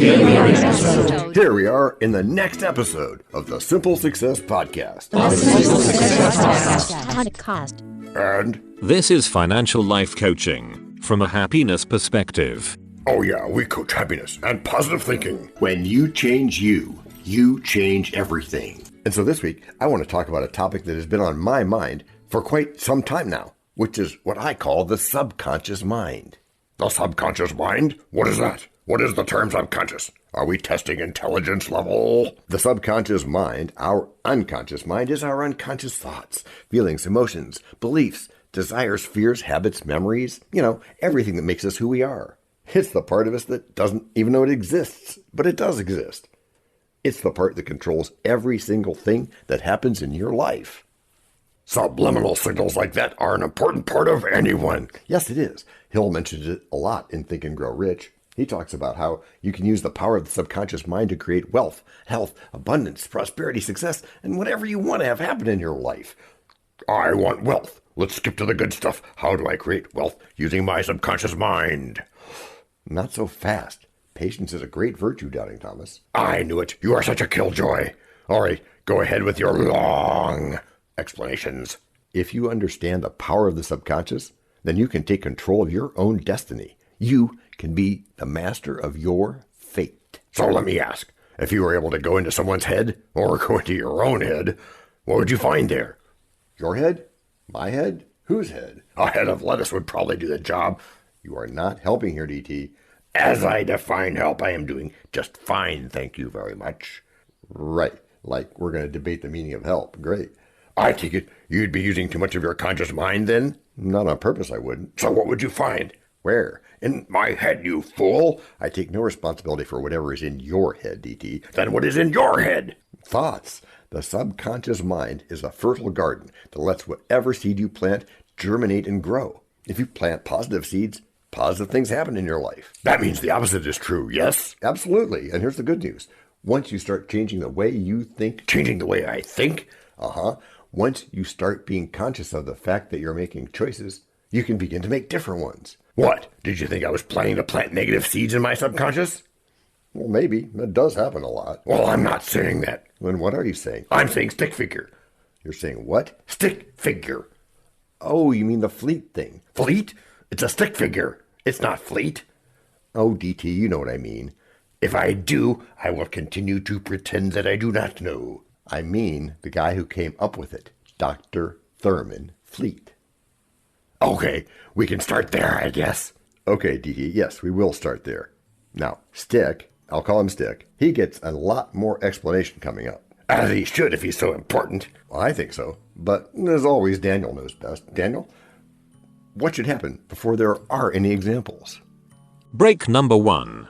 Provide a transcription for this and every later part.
Here we are in the next episode of the Simple Success Podcast. And this is financial life coaching from a happiness perspective. Oh yeah, we coach happiness and positive thinking. When you change you change everything. And so this week, I want to talk about a topic that has been on my mind for quite some time now, which is what I call the subconscious mind. The subconscious mind? What is that? What is the term subconscious? Are we testing intelligence level? The subconscious mind, our unconscious mind, is our unconscious thoughts, feelings, emotions, beliefs, desires, fears, habits, memories, everything that makes us who we are. It's the part of us that doesn't even know it exists, but it does exist. It's the part that controls every single thing that happens in your life. Subliminal signals like that are an important part of anyone. Yes, it is. Hill mentions it a lot in Think and Grow Rich. He talks about how you can use the power of the subconscious mind to create wealth, health, abundance, prosperity, success, and whatever you want to have happen in your life. I want wealth. Let's skip to the good stuff. How do I create wealth using my subconscious mind? Not so fast. Patience is a great virtue, Doubting Thomas. I knew it. You are such a killjoy. All right, go ahead with your long explanations. If you understand the power of the subconscious, then you can take control of your own destiny. You can be the master of your fate. So let me ask, if you were able to go into someone's head, or go into your own head, what would you find there? Your head? My head? Whose head? A head of lettuce would probably do the job. You are not helping here, DT. As I define help, I am doing just fine, thank you very much. Right, like we're going to debate the meaning of help. Great. I take it you'd be using too much of your conscious mind then? Not on purpose, I wouldn't. So what would you find? Where? In my head, you fool. I take no responsibility for whatever is in your head, DT. Then what is in your head? Thoughts. The subconscious mind is a fertile garden that lets whatever seed you plant germinate and grow. If you plant positive seeds, positive things happen in your life. That means the opposite is true, yes? Absolutely. And here's the good news. Once you start changing the way you think, changing the way I think, once you start being conscious of the fact that you're making choices, you can begin to make different ones. What? Did you think I was planning to plant negative seeds in my subconscious? Well, maybe. That does happen a lot. Well, I'm not saying that. Then what are you saying? I'm saying stick figure. You're saying what? Stick figure. Oh, you mean the fleet thing. Fleet? It's a stick figure. It's not fleet. Oh, DT, you know what I mean. If I do, I will continue to pretend that I do not know. I mean the guy who came up with it, Dr. Thurman Fleet. Okay, we can start there, I guess. Okay, DT, yes, we will start there. Now, Stick, I'll call him Stick, he gets a lot more explanation coming up. As he should if he's so important. Well, I think so, but as always, Daniel knows best. Daniel, what should happen before there are any examples? Break number 1.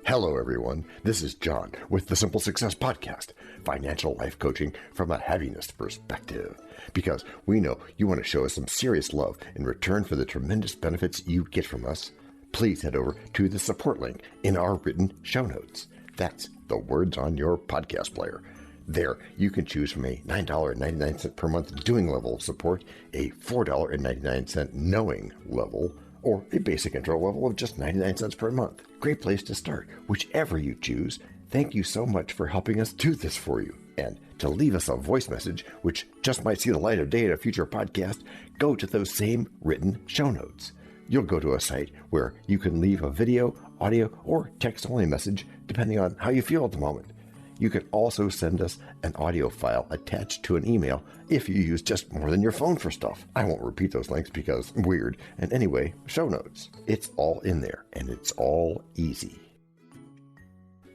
Hello, everyone. This is John with the Simple Success Podcast, financial life coaching from a happiness perspective. Because we know you want to show us some serious love in return for the tremendous benefits you get from us. Please head over to the support link in our written show notes. That's the words on your podcast player. There, you can choose from a $9.99 per month doing level of support, a $4.99 knowing level, or a basic intro level of just 99 cents per month. Great place to start, whichever you choose. Thank you so much for helping us do this for you. And to leave us a voice message, which just might see the light of day in a future podcast, go to those same written show notes. You'll go to a site where you can leave a video, audio, or text-only message, depending on how you feel at the moment. You can also send us an audio file attached to an email if you use just more than your phone for stuff. I won't repeat those links because weird. And anyway, show notes. It's all in there, and it's all easy.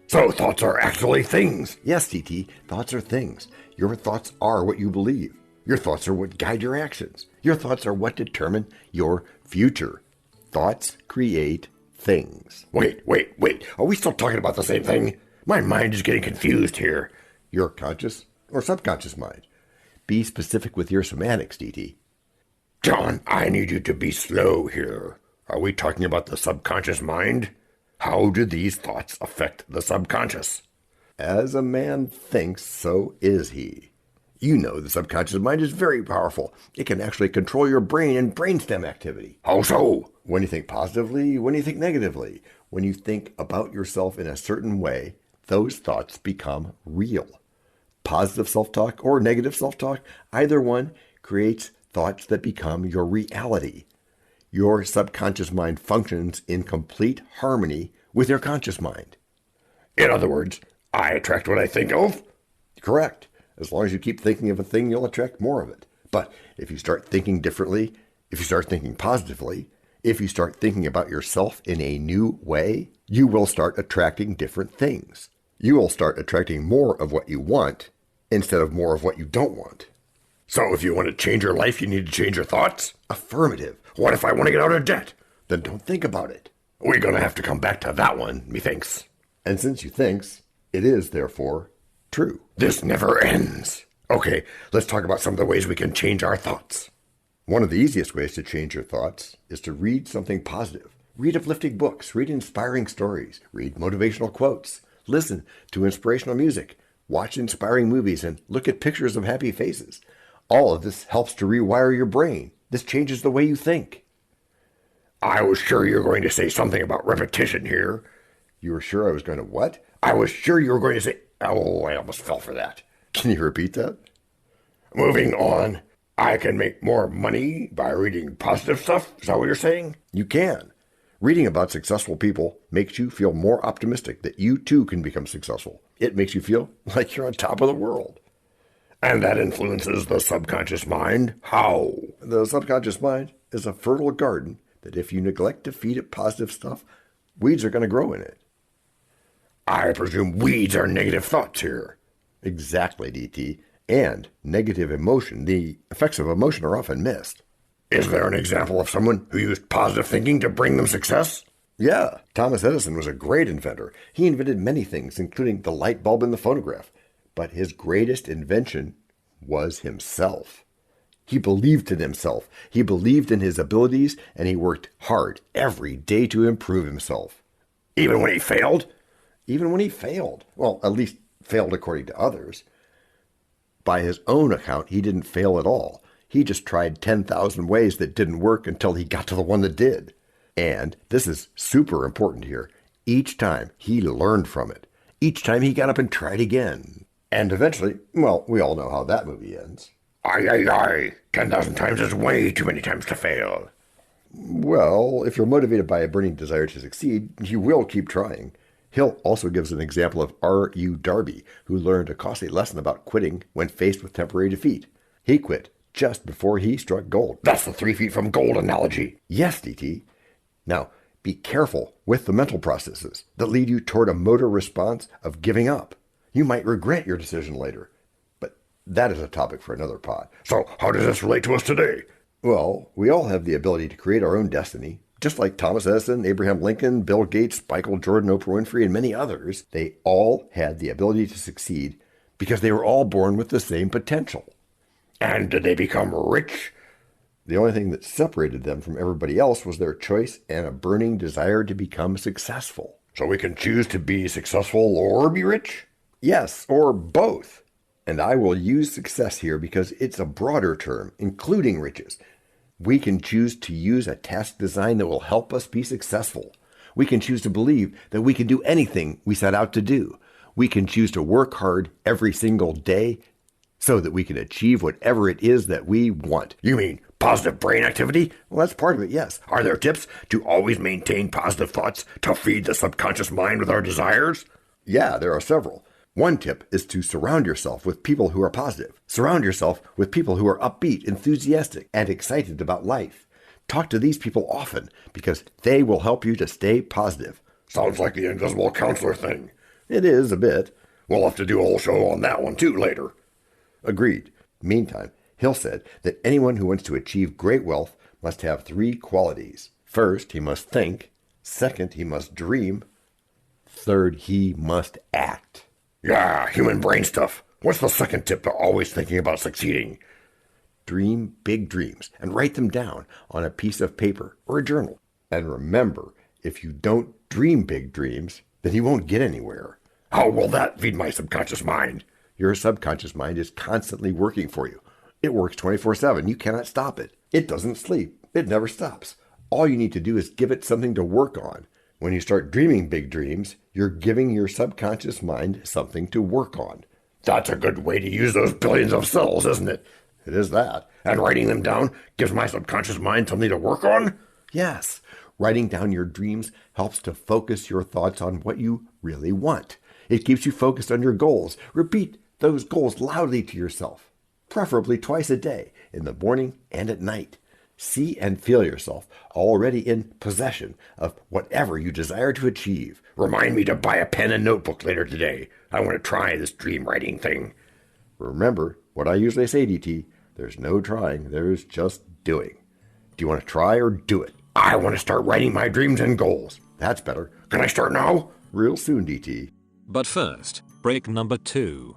So thoughts are actually things. Yes, TT, thoughts are things. Your thoughts are what you believe. Your thoughts are what guide your actions. Your thoughts are what determine your future. Thoughts create things. Wait. Are we still talking about the same thing? My mind is getting confused here. Your conscious or subconscious mind? Be specific with your semantics, DT. John, I need you to be slow here. Are we talking about the subconscious mind? How do these thoughts affect the subconscious? As a man thinks, so is he. You know the subconscious mind is very powerful. It can actually control your brain and brainstem activity. How so? When you think positively, when you think negatively, When you think about yourself in a certain way, those thoughts become real. Positive self-talk or negative self-talk, either one creates thoughts that become your reality. Your subconscious mind functions in complete harmony with your conscious mind. In other words, I attract what I think of? Correct. As long as you keep thinking of a thing, you'll attract more of it. But if you start thinking differently, if you start thinking positively, if you start thinking about yourself in a new way, you will start attracting different things. You will start attracting more of what you want instead of more of what you don't want. So if you want to change your life, you need to change your thoughts? Affirmative. What if I want to get out of debt? Then don't think about it. We're going to have to come back to that one, methinks. And since you thinks, it is, therefore, true. This never ends. Okay, let's talk about some of the ways we can change our thoughts. One of the easiest ways to change your thoughts is to read something positive. Read uplifting books, read inspiring stories, read motivational quotes, listen to inspirational music, watch inspiring movies, and look at pictures of happy faces. All of this helps to rewire your brain. This changes the way you think. I was sure you were going to say something about repetition here. You were sure I was going to what? I was sure you were going to say... Oh, I almost fell for that. Can you repeat that? Moving on. I can make more money by reading positive stuff? Is that what you're saying? You can. Reading about successful people makes you feel more optimistic that you too can become successful. It makes you feel like you're on top of the world. And that influences the subconscious mind? How? The subconscious mind is a fertile garden that if you neglect to feed it positive stuff, weeds are going to grow in it. I presume weeds are negative thoughts here. Exactly, DT. And negative emotion, the effects of emotion are often missed. Is there an example of someone who used positive thinking to bring them success? Yeah, Thomas Edison was a great inventor. He invented many things, including the light bulb and the phonograph. But his greatest invention was himself. He believed in himself. He believed in his abilities, and he worked hard every day to improve himself. Even when he failed? Even when he failed. Well, at least failed according to others. By his own account, he didn't fail at all. He just tried 10,000 ways that didn't work until he got to the one that did. And this is super important here. Each time he learned from it. Each time he got up and tried again. And eventually, well, we all know how that movie ends. Aye. 10,000 times is way too many times to fail. Well, if you're motivated by a burning desire to succeed, you will keep trying. Hill also gives an example of R.U. Darby, who learned a costly lesson about quitting when faced with temporary defeat. He quit just before he struck gold. That's the 3 feet from gold analogy. Yes, DT. Now, be careful with the mental processes that lead you toward a motor response of giving up. You might regret your decision later, but that is a topic for another pod. So how does this relate to us today? Well, we all have the ability to create our own destiny. Just like Thomas Edison, Abraham Lincoln, Bill Gates, Michael Jordan, Oprah Winfrey, and many others, they all had the ability to succeed because they were all born with the same potential. And did they become rich? The only thing that separated them from everybody else was their choice and a burning desire to become successful. So we can choose to be successful or be rich? Yes, or both. And I will use success here because it's a broader term, including riches. We can choose to use a task design that will help us be successful. We can choose to believe that we can do anything we set out to do. We can choose to work hard every single day so that we can achieve whatever it is that we want. You mean positive brain activity? Well, that's part of it, yes. Are there tips to always maintain positive thoughts to feed the subconscious mind with our desires? Yeah, there are several. One tip is to surround yourself with people who are positive. Surround yourself with people who are upbeat, enthusiastic, and excited about life. Talk to these people often because they will help you to stay positive. Sounds like the invisible counselor thing. It is a bit. We'll have to do a whole show on that one too later. Agreed. Meantime, Hill said that anyone who wants to achieve great wealth must have 3 qualities. First, he must think. Second, he must dream. Third, he must act. Yeah, human brain stuff. What's the second tip to always thinking about succeeding? Dream big dreams and write them down on a piece of paper or a journal. And remember, if you don't dream big dreams, then you won't get anywhere. How will that feed my subconscious mind? Your subconscious mind is constantly working for you. It works 24/7. You cannot stop it. It doesn't sleep. It never stops. All you need to do is give it something to work on. When you start dreaming big dreams, you're giving your subconscious mind something to work on. That's a good way to use those billions of cells, isn't it? It is that. And writing them down gives my subconscious mind something to work on? Yes. Writing down your dreams helps to focus your thoughts on what you really want. It keeps you focused on your goals. Repeat those goals loudly to yourself, preferably twice a day, in the morning and at night. See and feel yourself already in possession of whatever you desire to achieve. Remind me to buy a pen and notebook later today. I want to try this dream writing thing. Remember what I usually say, DT. There's no trying, there's just doing. Do you want to try or do it? I want to start writing my dreams and goals. That's better. Can I start now? Real soon, DT. But first, break number 2.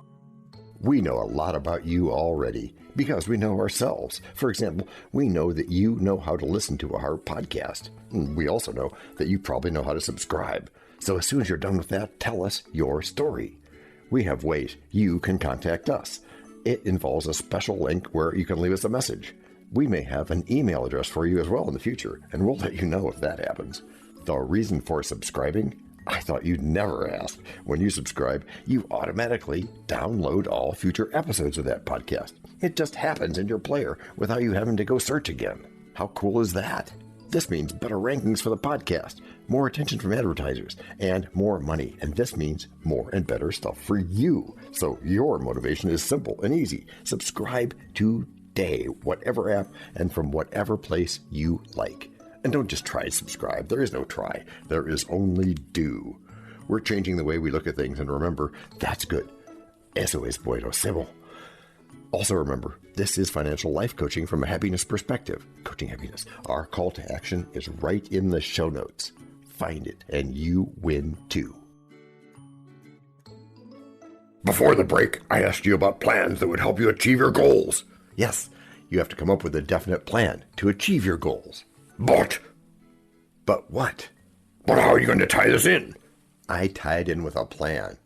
We know a lot about you already because we know ourselves. For example, we know that you know how to listen to our podcast. We also know that you probably know how to subscribe. So as soon as you're done with that, tell us your story. We have ways you can contact us. It involves a special link where you can leave us a message. We may have an email address for you as well in the future, and we'll let you know if that happens. The reason for subscribing? I thought you'd never ask. When you subscribe, you automatically download all future episodes of that podcast. It just happens in your player without you having to go search again. How cool is that? This means better rankings for the podcast, more attention from advertisers, and more money. And this means more and better stuff for you. So your motivation is simple and easy. Subscribe today, whatever app and from whatever place you like. And don't just try to subscribe. There is no try. There is only do. We're changing the way we look at things, and remember, that's good. Eso es bueno, simple. Also remember, this is financial life coaching from a happiness perspective. Coaching happiness. Our call to action is right in the show notes. Find it, and you win too. Before the break, I asked you about plans that would help you achieve your goals. Yes, you have to come up with a definite plan to achieve your goals. But what? But how are you going to tie this in? I tie it in with a plan.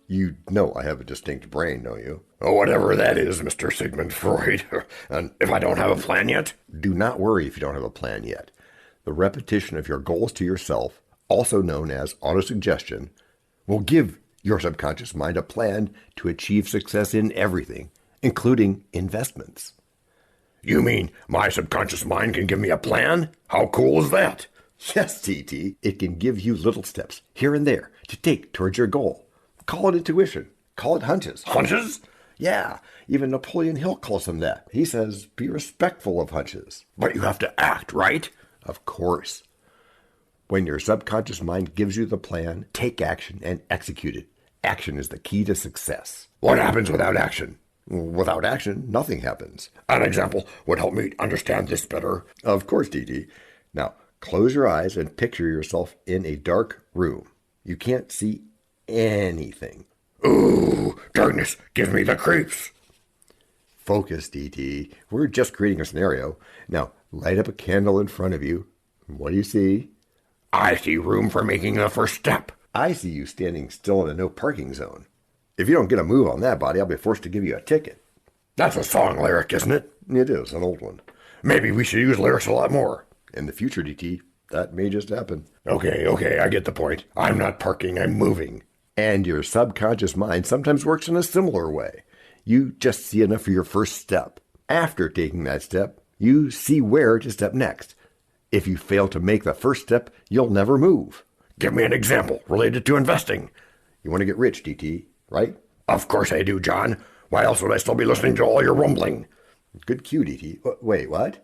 You know I have a distinct brain, don't you? Oh, whatever that is, Mr. Sigmund Freud. And if I don't have a plan yet? Do not worry if you don't have a plan yet. The repetition of your goals to yourself, also known as autosuggestion, will give your subconscious mind a plan to achieve success in everything, including investments. You mean my subconscious mind can give me a plan? How cool is that? Yes, TT. It can give you little steps here and there to take towards your goal. Call it intuition. Call it hunches. Hunches? Yeah, even Napoleon Hill calls them that. He says, be respectful of hunches. But you have to act, right? Of course. When your subconscious mind gives you the plan, take action and execute it. Action is the key to success. What happens without action? Without action, nothing happens. An example would help me understand this better. Of course, DT. Now, close your eyes and picture yourself in a dark room. You can't see anything. Ooh, darkness gives me the creeps. Focus, DT. We're just creating a scenario. Now, light up a candle in front of you. What do you see? I see room for making the first step. I see you standing still in a no parking zone. If you don't get a move on that, buddy, I'll be forced to give you a ticket. That's a song lyric, isn't it? It is, an old one. Maybe we should use lyrics a lot more. In the future, DT, that may just happen. Okay, I get the point. I'm not parking, I'm moving. And your subconscious mind sometimes works in a similar way. You just see enough for your first step. After taking that step, you see where to step next. If you fail to make the first step, you'll never move. Give me an example related to investing. You want to get rich, DT, right? Of course I do, John. Why else would I still be listening to all your rumbling? Good cue, DT. Wait, what?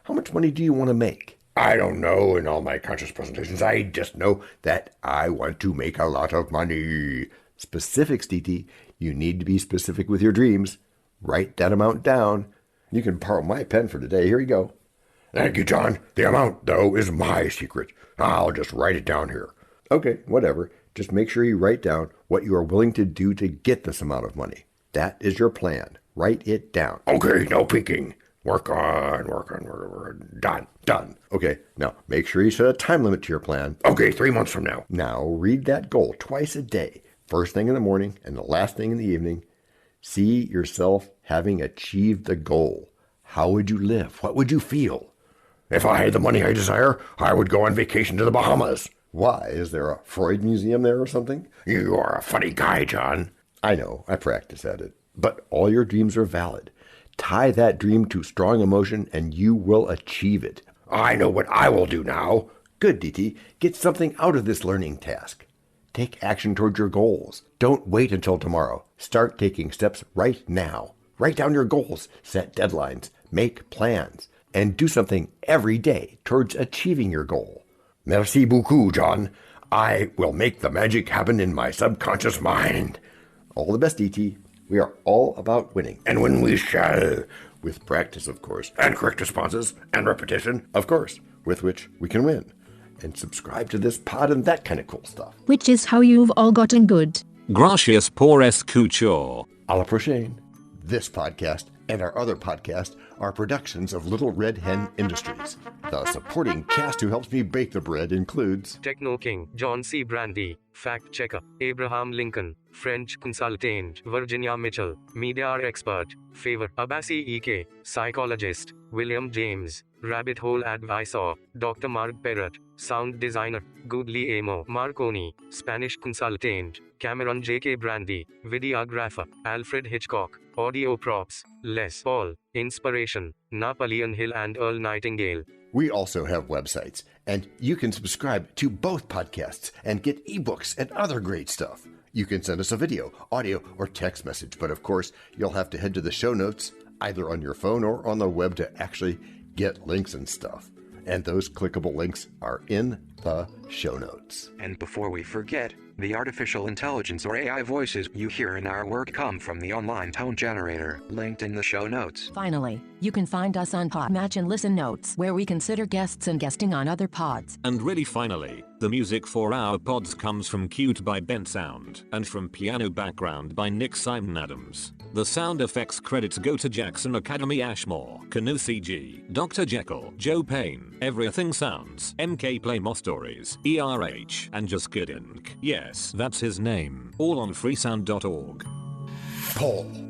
How much money do you want to make? I don't know. In all my conscious presentations, I just know that I want to make a lot of money. Specifics, DT. You need to be specific with your dreams. Write that amount down. You can borrow my pen for today. Here you go. Thank you, John. The amount, though, is my secret. I'll just write it down here. Okay, whatever. Just make sure you write down what you are willing to do to get this amount of money. That is your plan. Write it down. Okay, no peeking. Work on. Done. Okay, now make sure you set a time limit to your plan. Okay, 3 months from now. Now read that goal twice a day. First thing in the morning and the last thing in the evening. See yourself having achieved the goal. How would you live? What would you feel? If I had the money I desire, I would go on vacation to the Bahamas. Why? Is there a Freud museum there or something? You are a funny guy, John. I know, I practice at it. But all your dreams are valid. Tie that dream to strong emotion and you will achieve it. I know what I will do now. Good, DT. Get something out of this learning task. Take action towards your goals. Don't wait until tomorrow. Start taking steps right now. Write down your goals, set deadlines, make plans, and do something every day towards achieving your goal. Merci beaucoup, John. I will make the magic happen in my subconscious mind. All the best, DT. We are all about winning. And when we shall, with practice, of course, and correct responses, and repetition, of course, with which we can win. And subscribe to this pod and that kind of cool stuff. Which is how you've all gotten good. Gracias por escuchar. A la prochaine. This podcast and our other podcast are productions of Little Red Hen Industries. The supporting cast who helps me bake the bread includes Techno King, John C. Brandy, Fact Checker, Abraham Lincoln, French Consultant, Virginia Mitchell, Media Expert, Favor, Abassi E.K., Psychologist, William James, Rabbit Hole Advisor, Dr. Mark Perrott, Sound Designer, Goodly Amo, Marconi, Spanish Consultant, Cameron J.K. Brandy, Videographer, Alfred Hitchcock, Audio Props, Les Paul, Inspiration, Napoleon Hill and Earl Nightingale. We also have websites, and you can subscribe to both podcasts and get ebooks and other great stuff. You can send us a video, audio, or text message, but of course, you'll have to head to the show notes, either on your phone or on the web to actually get links and stuff. And those clickable links are in the show notes. And before we forget, the artificial intelligence or AI voices you hear in our work come from the online tone generator, linked in the show notes. Finally, you can find us on Podmatch and Listen Notes, where we consider guests and guesting on other pods. And really finally, the music for our pods comes from Cute by Ben Sound, and from Piano Background by Nick Simon Adams. The sound effects credits go to Jackson Academy Ashmore, Canoe CG, Dr. Jekyll, Joe Payne, Everything Sounds, MK Play More Stories, ERH, and Just Good Inc. Yes, that's his name. All on freesound.org. Paul.